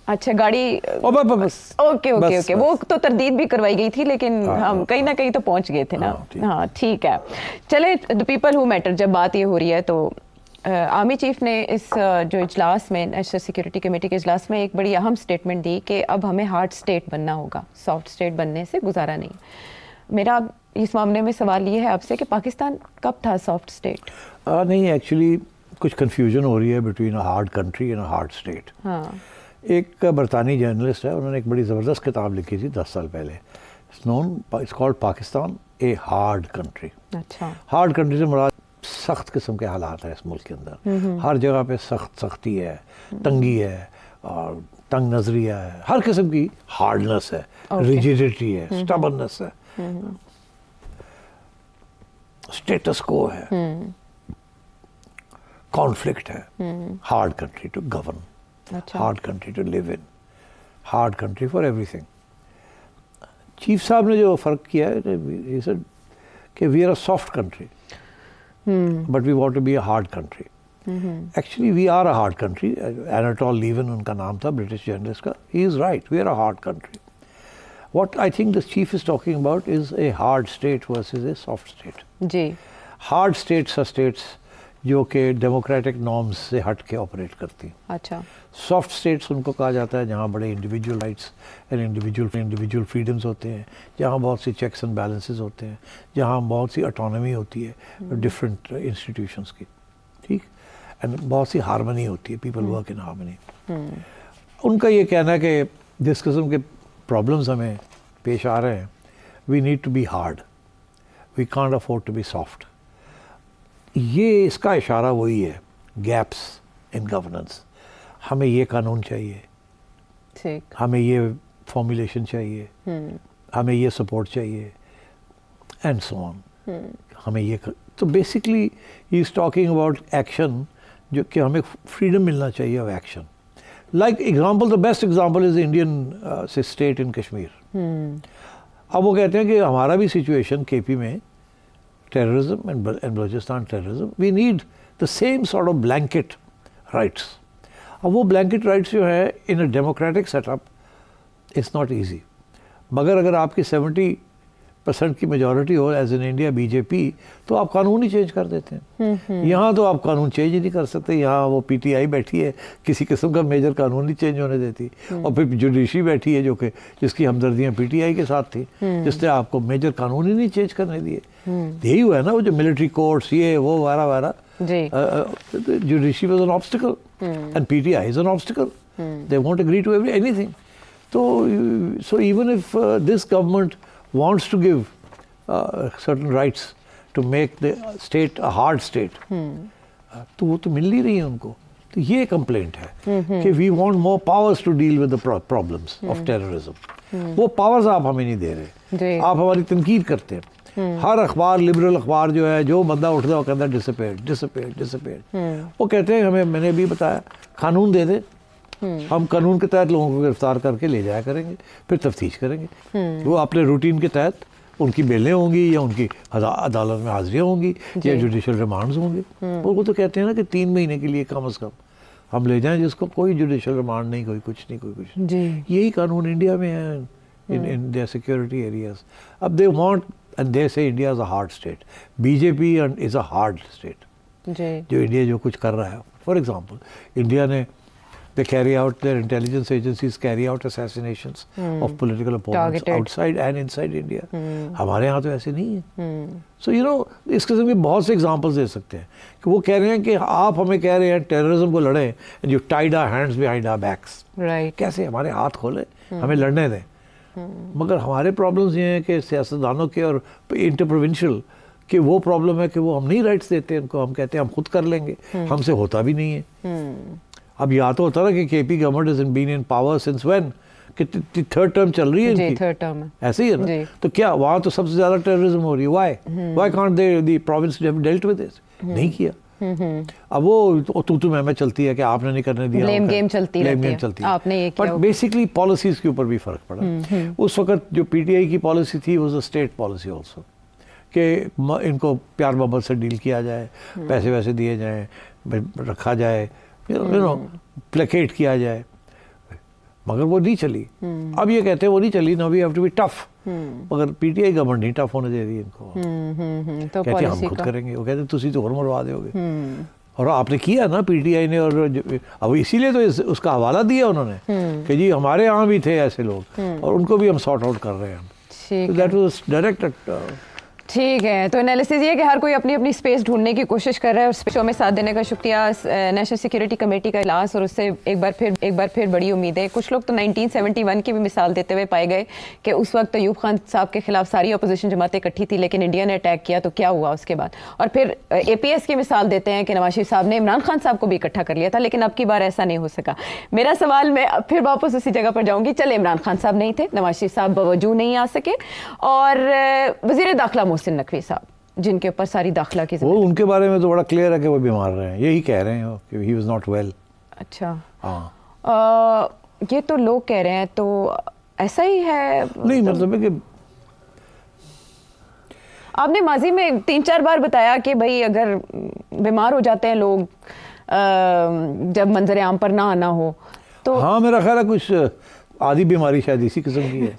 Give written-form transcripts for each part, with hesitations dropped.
अच्छा, गाड़ी बस ओके ओके ओके, वो तो तरदीद भी करवाई गई थी, लेकिन हम कहीं ना कहीं तो पहुंच गए थे ना। हाँ ठीक है, चले द पीपल हु मैटर, जब बात ये हो रही है तो आर्मी चीफ ने इस जो इजलास में, नेशनल सिक्योरिटी कमेटी के इजलास में एक बड़ी अहम स्टेटमेंट दी कि अब हमें हार्ड स्टेट बनना होगा, सॉफ्ट स्टेट बनने से गुजारा नहीं। मेरा इस मामले में सवाल ये है आपसे कि पाकिस्तान कब था सॉफ्ट स्टेट? नहीं, एक्चुअली कुछ कंफ्यूजन हो रही है between a hard country and a hard state. हाँ, एक बरतानी जर्नलिस्ट है, उन्होंने एक बड़ी ज़बरदस्त किताब लिखी थी 10 साल पहले, it's called Pakistan a hard country. अच्छा, हार्ड कंट्री से मुराद सख्त किस्म के हालात है इस मुल्क के अंदर, हर जगह पे सख्ती है, तंगी है और तंग नजरिया है, हर किस्म की हार्डनेस है, रिजिडिटी है, स्टबर्ननेस है, स्टेटस को है, कॉन्फ्लिक्ट है। Hard country to govern, hard country to live in, hard country for everything. Chief साहब ने जो फ़र्क किया है कि we are a soft country but we want to be a hard country. Actually we are a hard country. Anatol Lieven उनका नाम था, ब्रिटिश जर्नलिस्ट का। He is right, we are a hard country. What I think the chief is talking about is a hard state versus a soft state. जी, Hard states are states जो कि democratic norms से हट के operate करती। अच्छा, soft states उनको कहा जाता है जहाँ बड़े individual rights and individual freedoms होते हैं, जहाँ बहुत सी चेक्स एंड बैलेंसेस होते हैं, जहाँ बहुत सी ऑटोनॉमी होती है डिफरेंट इंस्टीट्यूशंस की, ठीक, एंड बहुत सी हारमनी होती है, पीपल वर्क इन हारमनी। उनका ये कहना है कि जिस किस्म के प्रॉब्लम्स हमें पेश आ रहे हैं, we need to be hard, we can't afford to be soft. ये इसका इशारा वही है, गैप्स इन गवर्नेंस। हमें ये कानून चाहिए, ठीक, हमें ये फॉर्मुलेशन चाहिए, हमें ये सपोर्ट चाहिए एंड सो ऑन। हमें ये तो basically he is talking about action, जो कि हमें फ्रीडम मिलना चाहिए of action. Like example, the best example is the Indian state in Kashmir. अब वो कहते हैं कि हमारा भी सिचुएशन केपी में terrorism and Balochistan terrorism, we need the same sort of blanket rights. अब वो ब्लैंकेट राइट्स जो है in a democratic setup it's not easy, मगर अगर आपकी 70% की मेजॉरिटी हो एज इन इंडिया बीजेपी, तो आप कानून ही चेंज कर देते हैं। यहाँ तो आप कानून चेंज ही नहीं कर सकते। यहाँ वो पीटीआई बैठी है, किसी किस्म का मेजर कानून नहीं चेंज होने देती, और फिर जुडिशरी बैठी है जो कि जिसकी हमदर्दियाँ पीटीआई के साथ थी, जिसने आपको मेजर कानून ही नहीं चेंज करने दिए। यही हुआ है ना, वो जो मिलिट्री कोर्ट्स ये वो वारा वारा, judiciary was an obstacle and PTI is an obstacle, they won't agree to anything. So even if this government wants to give certain rights to make the state a hard state, तो वो तो मिल नहीं रही है उनको। तो ये complaint है कि we want more powers to deal with the problems of terrorism. वो पावर्स आप हमें नहीं दे रहे, आप हमारी तनकीद करते हैं। हर अखबार, लिबरल अखबार जो है, जो बंदा उठता है वो कहता है डिसअपेयर्ड डिसअपेयर्ड डिसअपेयर्ड। वो कहते हैं हमें, मैंने अभी बताया, कानून दे दे, हम कानून के तहत लोगों को गिरफ्तार करके ले जाया करेंगे, फिर तफ्तीश करेंगे। वो अपने रूटीन के तहत उनकी बेलें होंगी या उनकी अदालत में हाजिरियाँ होंगी या जुडिशल रिमांड्स होंगे। वो तो कहते हैं ना कि 3 महीने के लिए कम से कम हम ले जाएं, जिसको कोई जुडिशल रिमांड नहीं, कोई कुछ नहीं, कोई कुछ नहीं। यही कानून इंडिया में है इन देयर सिक्योरिटी एरियाज। अब दे वांट एंड दे से India is a hard state, BJP is a hard state. जो इंडिया जो कुछ कर रहा है, फॉर एग्जाम्पल इंडिया ने they carry out, their intelligence agencies carry out assassinations of political opponents outside and inside India. हमारे यहाँ तो ऐसे नहीं है। So you know, इस किस्म के बहुत से एग्जांपल्स दे सकते हैं कि वो कह रहे हैं कि आप हमें कह रहे हैं टेररिज्म को लड़ें, and you tied our hands behind our backs. Right. कैसे हमारे हाथ खोले, हमें लड़ने दें। मगर हमारे प्रॉब्लम्स ये हैं कि सियासतदानों के और इंटर प्रोविंशियल कि वो प्रॉब्लम है कि वो हम नहीं राइट्स देते उनको, हम कहते हैं हम खुद कर लेंगे, हमसे होता भी नहीं है। अब या तो होता ना कि KP government is been in power since when, कि 3rd टर्म चल रही है इनकी, 3rd टर्म ऐसे ही है ना। तो क्या वहाँ तो सबसे ज़्यादा टेररिज्म हो रही है? Why can't they the province dealt with this? नहीं किया। अब वो तू मैं चलती है कि आपने नहीं करने दिया, ब्लेम गेम चलती है, आपने ये किया। बट बेसिकली पॉलिसीज़ के ऊपर भी फ़र्क पड़ा। उस वक्त जो पीटीआई की पॉलिसी थी was a state policy also, कि इनको प्यार मोहब्बत से डील किया जाए, पैसे वैसे दिए जाएँ, रखा जाए, प्लेकेट किया जाए। मगर वो नहीं चली। अब ये कहते हैं वो नहीं चली, now we have to be tough, मगर पीटीआई गवर्नमेंट नहीं टफ होने दे रही इनको। तो कहते हम खुद करेंगे, वो कहते तुसी तो और मरवा दोगे। और आपने किया ना पीटीआई ने, और अब इसीलिए तो उसका हवाला दिया उन्होंने कि जी हमारे यहाँ भी थे ऐसे लोग और उनको भी हम सॉर्ट आउट कर रहे हैं। That was direct. ठीक है, तो एनालिसिस ये कि हर कोई अपनी अपनी स्पेस ढूंढने की कोशिश कर रहा है। और शो में साथ देने का शुक्रिया। नेशनल सिक्योरिटी कमेटी का इजलास और उससे एक बार फिर बड़ी उम्मीद है। कुछ लोग तो 1971 की भी मिसाल देते हुए पाए गए कि उस वक्त अयूब खान साहब के खिलाफ सारी अपोजिशन जमातें इकट्ठी थी, लेकिन इंडिया ने अटैक किया तो क्या हुआ उसके बाद। और फिर APS की मिसाल देते हैं कि नवाज शरीफ साहब ने इमरान खान साहब को भी इकट्ठा कर लिया था, लेकिन अब की बार ऐसा नहीं हो सका। मेरा सवाल, मैं फिर वापस उसी जगह पर जाऊँगी। चले, इमरान खान साहब नहीं थे, नवाज शरीफ साहब बावजूद नहीं आ सके, और वज़ीर दाखिला मोहसिन नकवी साहब जिनके ऊपर सारी दाखिला की, वो उनके बारे में तो बड़ा क्लियर है कि वो बीमार रहे हैं, यही कह रहे हैं कि ही वाज नॉट वेल। अच्छा, हाँ, ये तो लोग कह रहे हैं, तो ऐसा ही है? नहीं, मतलब है कि आपने माजी में 3-4 बार बताया कि भाई अगर बीमार हो जाते हैं लोग जब मंजर आम पर ना आना हो तो। हाँ, मेरा ख्याल है कुछ आधी बीमारी शायद इसी किस्म की है।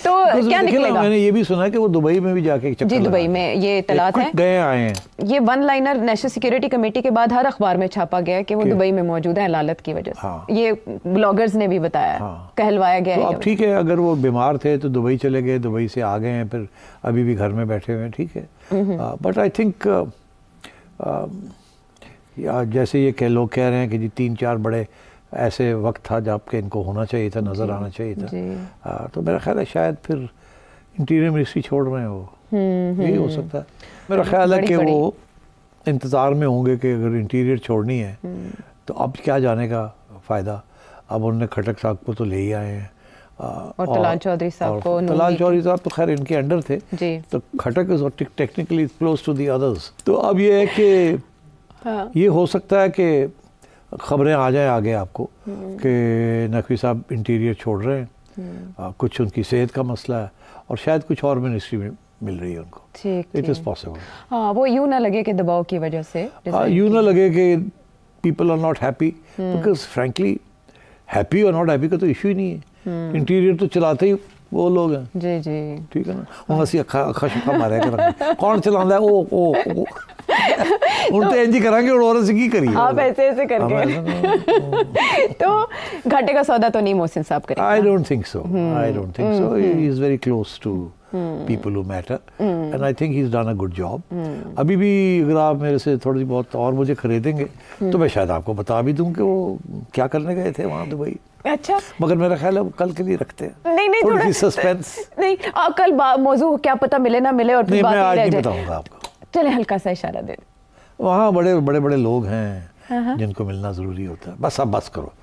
तो क्या निकलेगा? मैंने ये भी सुना है कि वो दुबई में भी जाके जी, दुबई में ये इतलात है, गए आए हैं। ये one liner national security committee के बाद हर अखबार में छापा गया कि वो दुबई में मौजूद है लालत की वजह से। हाँ। ये ब्लॉगर्स ने भी बताया, हाँ। कहलवाया गया तो है। अब ठीक है, अगर वो बीमार थे तो दुबई चले गए, दुबई से आ गए हैं, फिर अभी भी घर में बैठे हुए हैं, ठीक है। बट आई थिंक जैसे ये लोग कह रहे हैं कि जी 3-4 बड़े ऐसे वक्त था जब के इनको होना चाहिए था, नज़र आना चाहिए था। तो मेरा ख्याल है शायद फिर इंटीरियर मिनिस्ट्री छोड़ रहे हैं वो, यही हो सकता है। मेरा ख्याल है कि वो इंतज़ार में होंगे कि अगर इंटीरियर छोड़नी है तो अब क्या जाने का फ़ायदा। अब उन्होंने खटक साहब को तो ले ही आए हैं, और तलाल चौधरी साहब को। तलाल चौधरी साहब तो खैर इनके अंडर थे जी। तो Khattak is technically close to the others. तो अब ये है कि ये हो सकता है कि खबरें आ जाए आगे आपको कि नकवी साहब इंटीरियर छोड़ रहे हैं, कुछ उनकी सेहत का मसला है और शायद कुछ और मिनिस्ट्री में मिल रही है उनको। It is possible. हाँ, वो यूँ ना लगे कि दबाव की वजह से, यूँ ना लगे कि people are not happy, because frankly happy और नॉट हैप्पी का तो इशू ही नहीं है। इंटीरियर तो चलाते ही वो लोग हैं। जी जी, ठीक है ना। वहाँ से अखा शुखा मारे कर कौन चलाता है ओ उन तो एंजी करांगे और से की करिए आप ऐसे करके। तो घाटे का सौदा तो नहीं मोहसिन साहब करेंगे? I don't think so, I don't think so. He is very close to people who matter and I think he's done a good job। अभी भी अगर आप मेरे से थोड़ी बहुत और मुझे खरीदेंगे तो मैं शायद आपको बता भी दूं कि वो क्या करने गए थे वहाँ दुबई। अच्छा, मगर मेरा ख्याल है वो कल के लिए रखते हैं। नहीं थोड़ी सस्पेंस। नहीं, कल मौजू क्या पता मिले ना मिले और फिर बात मैं आज नहीं बताऊंगा आपको। चले हल्का सा इशारा दे। वहाँ बड़े बड़े लोग हैं जिनको मिलना जरूरी होता है। बस अब बस करो,